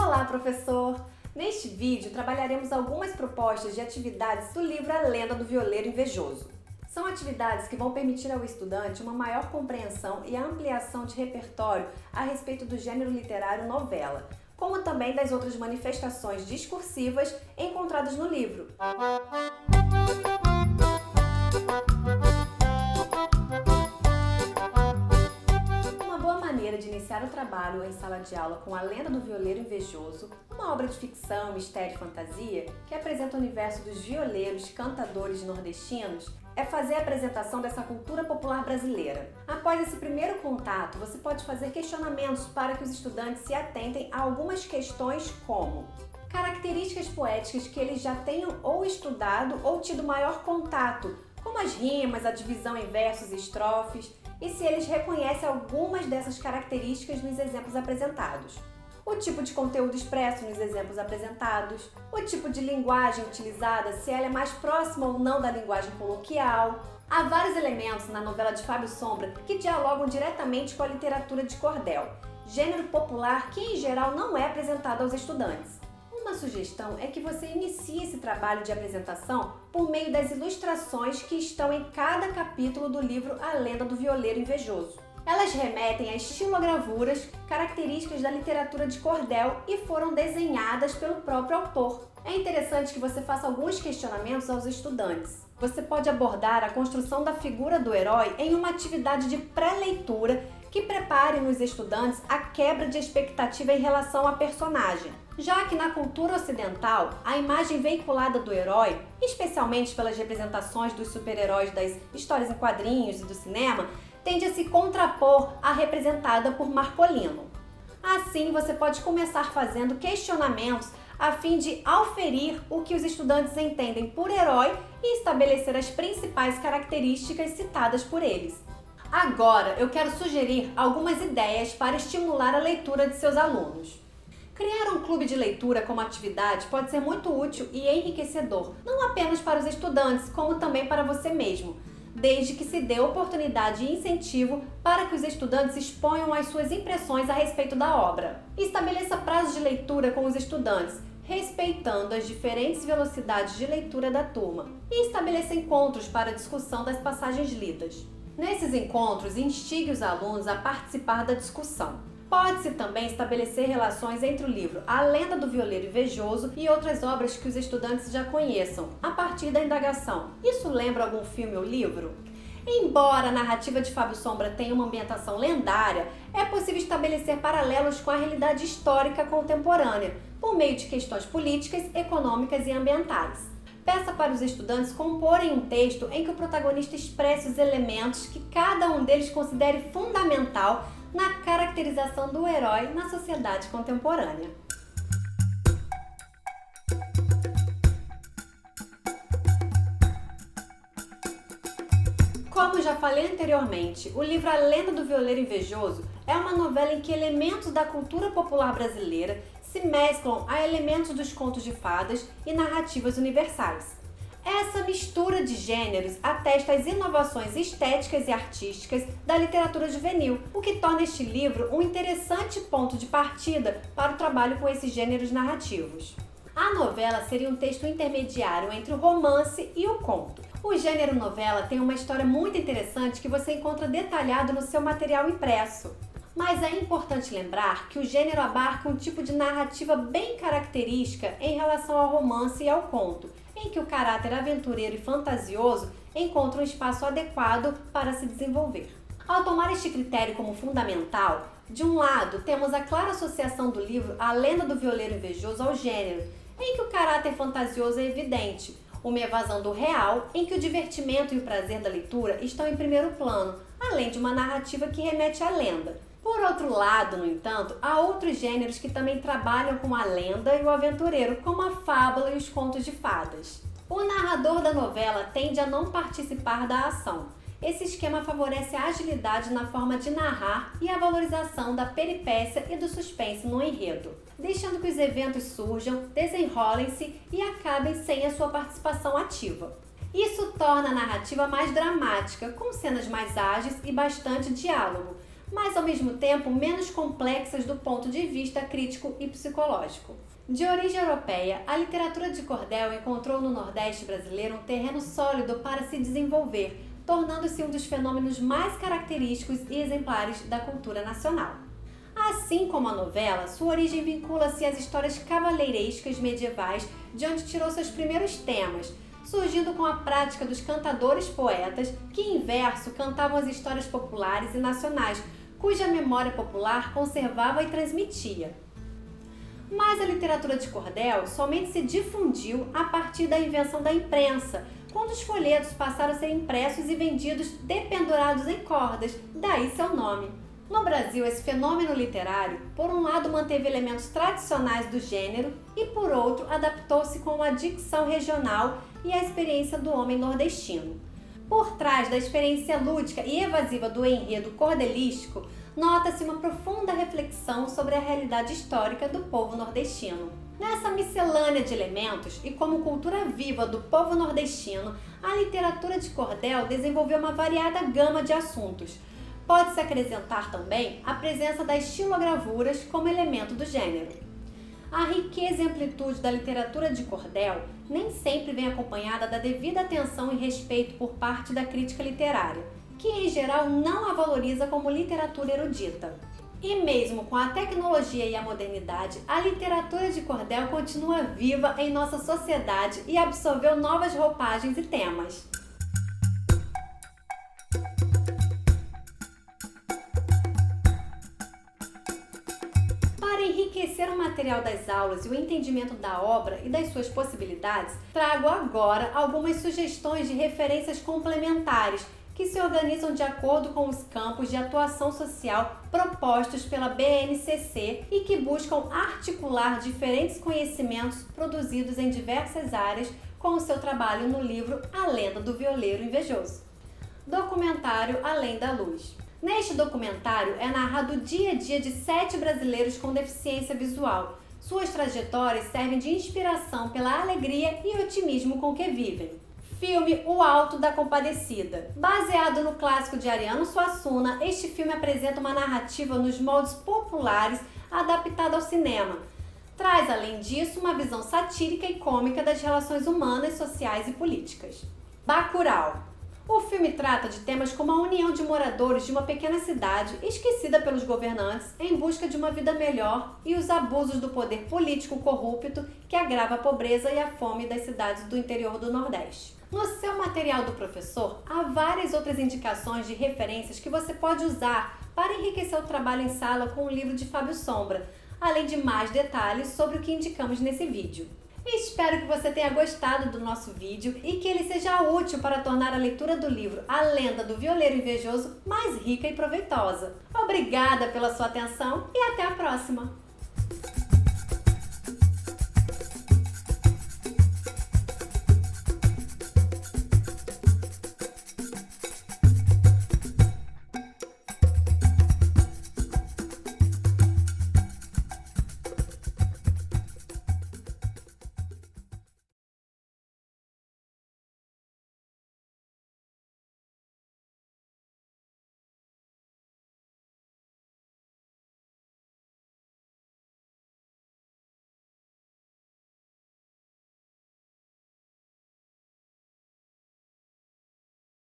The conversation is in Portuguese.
Olá, professor! Neste vídeo, trabalharemos algumas propostas de atividades do livro A Lenda do Violeiro Invejoso. São atividades que vão permitir ao estudante uma maior compreensão e a ampliação de repertório a respeito do gênero literário novela, como também das outras manifestações discursivas encontradas no livro. De iniciar o trabalho em sala de aula com A Lenda do Violeiro Invejoso, uma obra de ficção, mistério e fantasia que apresenta o universo dos violeiros cantadores nordestinos, é fazer a apresentação dessa cultura popular brasileira. Após esse primeiro contato, você pode fazer questionamentos para que os estudantes se atentem a algumas questões como características poéticas que eles já tenham ou estudado ou tido maior contato, como as rimas, a divisão em versos e estrofes, e se eles reconhecem algumas dessas características nos exemplos apresentados. O tipo de conteúdo expresso nos exemplos apresentados, o tipo de linguagem utilizada, se ela é mais próxima ou não da linguagem coloquial. Há vários elementos na novela de Fábio Sombra que dialogam diretamente com a literatura de cordel, gênero popular que em geral não é apresentado aos estudantes. Uma sugestão é que você inicie esse trabalho de apresentação por meio das ilustrações que estão em cada capítulo do livro A Lenda do Violeiro Invejoso. Elas remetem a estilogravuras características da literatura de cordel e foram desenhadas pelo próprio autor. É interessante que você faça alguns questionamentos aos estudantes. Você pode abordar a construção da figura do herói em uma atividade de pré-leitura que prepare nos estudantes a quebra de expectativa em relação ao personagem, já que na cultura ocidental, a imagem veiculada do herói, especialmente pelas representações dos super-heróis das histórias em quadrinhos e do cinema, tende a se contrapor à representada por Marcolino. Assim, você pode começar fazendo questionamentos a fim de auferir o que os estudantes entendem por herói e estabelecer as principais características citadas por eles. Agora, eu quero sugerir algumas ideias para estimular a leitura de seus alunos. Criar um clube de leitura como atividade pode ser muito útil e enriquecedor, não apenas para os estudantes, como também para você mesmo, desde que se dê oportunidade e incentivo para que os estudantes exponham as suas impressões a respeito da obra. Estabeleça prazos de leitura com os estudantes, respeitando as diferentes velocidades de leitura da turma, e estabeleça encontros para discussão das passagens lidas. Nesses encontros, instigue os alunos a participar da discussão. Pode-se também estabelecer relações entre o livro A Lenda do Violeiro Invejoso e outras obras que os estudantes já conheçam, a partir da indagação: isso lembra algum filme ou livro? Embora a narrativa de Fábio Sombra tenha uma ambientação lendária, é possível estabelecer paralelos com a realidade histórica contemporânea, por meio de questões políticas, econômicas e ambientais. Peça para os estudantes comporem um texto em que o protagonista expresse os elementos que cada um deles considere fundamental na caracterização do herói na sociedade contemporânea. Como já falei anteriormente, o livro A Lenda do Violeiro Invejoso é uma novela em que elementos da cultura popular brasileira se mesclam a elementos dos contos de fadas e narrativas universais. Essa mistura de gêneros atesta as inovações estéticas e artísticas da literatura juvenil, o que torna este livro um interessante ponto de partida para o trabalho com esses gêneros narrativos. A novela seria um texto intermediário entre o romance e o conto. O gênero novela tem uma história muito interessante que você encontra detalhado no seu material impresso. Mas é importante lembrar que o gênero abarca um tipo de narrativa bem característica em relação ao romance e ao conto, em que o caráter aventureiro e fantasioso encontra um espaço adequado para se desenvolver. Ao tomar este critério como fundamental, de um lado temos a clara associação do livro A Lenda do Violeiro Invejoso ao gênero, em que o caráter fantasioso é evidente, uma evasão do real, em que o divertimento e o prazer da leitura estão em primeiro plano, além de uma narrativa que remete à lenda. Por outro lado, no entanto, há outros gêneros que também trabalham com a lenda e o aventureiro, como a fábula e os contos de fadas. O narrador da novela tende a não participar da ação. Esse esquema favorece a agilidade na forma de narrar e a valorização da peripécia e do suspense no enredo, deixando que os eventos surjam, desenrolem-se e acabem sem a sua participação ativa. Isso torna a narrativa mais dramática, com cenas mais ágeis e bastante diálogo, mas ao mesmo tempo menos complexas do ponto de vista crítico e psicológico. De origem europeia, a literatura de cordel encontrou no Nordeste brasileiro um terreno sólido para se desenvolver, tornando-se um dos fenômenos mais característicos e exemplares da cultura nacional. Assim como a novela, sua origem vincula-se às histórias cavaleirescas medievais, de onde tirou seus primeiros temas, surgindo com a prática dos cantadores-poetas, que em verso cantavam as histórias populares e nacionais, cuja memória popular conservava e transmitia. Mas a literatura de cordel somente se difundiu a partir da invenção da imprensa, quando os folhetos passaram a ser impressos e vendidos dependurados em cordas, daí seu nome. No Brasil, esse fenômeno literário, por um lado, manteve elementos tradicionais do gênero e, por outro, adaptou-se com a dicção regional e a experiência do homem nordestino. Por trás da experiência lúdica e evasiva do enredo cordelístico, nota-se uma profunda reflexão sobre a realidade histórica do povo nordestino. Nessa miscelânea de elementos e como cultura viva do povo nordestino, a literatura de cordel desenvolveu uma variada gama de assuntos. Pode-se acrescentar também a presença das estilogravuras como elemento do gênero. A riqueza e amplitude da literatura de cordel nem sempre vem acompanhada da devida atenção e respeito por parte da crítica literária, que em geral não a valoriza como literatura erudita. E mesmo com a tecnologia e a modernidade, a literatura de cordel continua viva em nossa sociedade e absorveu novas roupagens e temas. Para enriquecer o material das aulas e o entendimento da obra e das suas possibilidades, trago agora algumas sugestões de referências complementares que se organizam de acordo com os campos de atuação social propostos pela BNCC e que buscam articular diferentes conhecimentos produzidos em diversas áreas com o seu trabalho no livro A Lenda do Violeiro Invejoso. Documentário Além da Luz. Neste documentário é narrado o dia a dia de 7 brasileiros com deficiência visual. Suas trajetórias servem de inspiração pela alegria e otimismo com que vivem. Filme O Alto da Compadecida. Baseado no clássico de Ariano Suassuna, este filme apresenta uma narrativa nos moldes populares adaptada ao cinema. Traz, além disso, uma visão satírica e cômica das relações humanas, sociais e políticas. Bacurau. O filme trata de temas como a união de moradores de uma pequena cidade esquecida pelos governantes em busca de uma vida melhor e os abusos do poder político corrupto que agrava a pobreza e a fome das cidades do interior do Nordeste. No seu material do professor, há várias outras indicações de referências que você pode usar para enriquecer o trabalho em sala com o livro de Fábio Sombra, além de mais detalhes sobre o que indicamos nesse vídeo. Espero que você tenha gostado do nosso vídeo e que ele seja útil para tornar a leitura do livro A Lenda do Violeiro Invejoso mais rica e proveitosa. Obrigada pela sua atenção e até a próxima!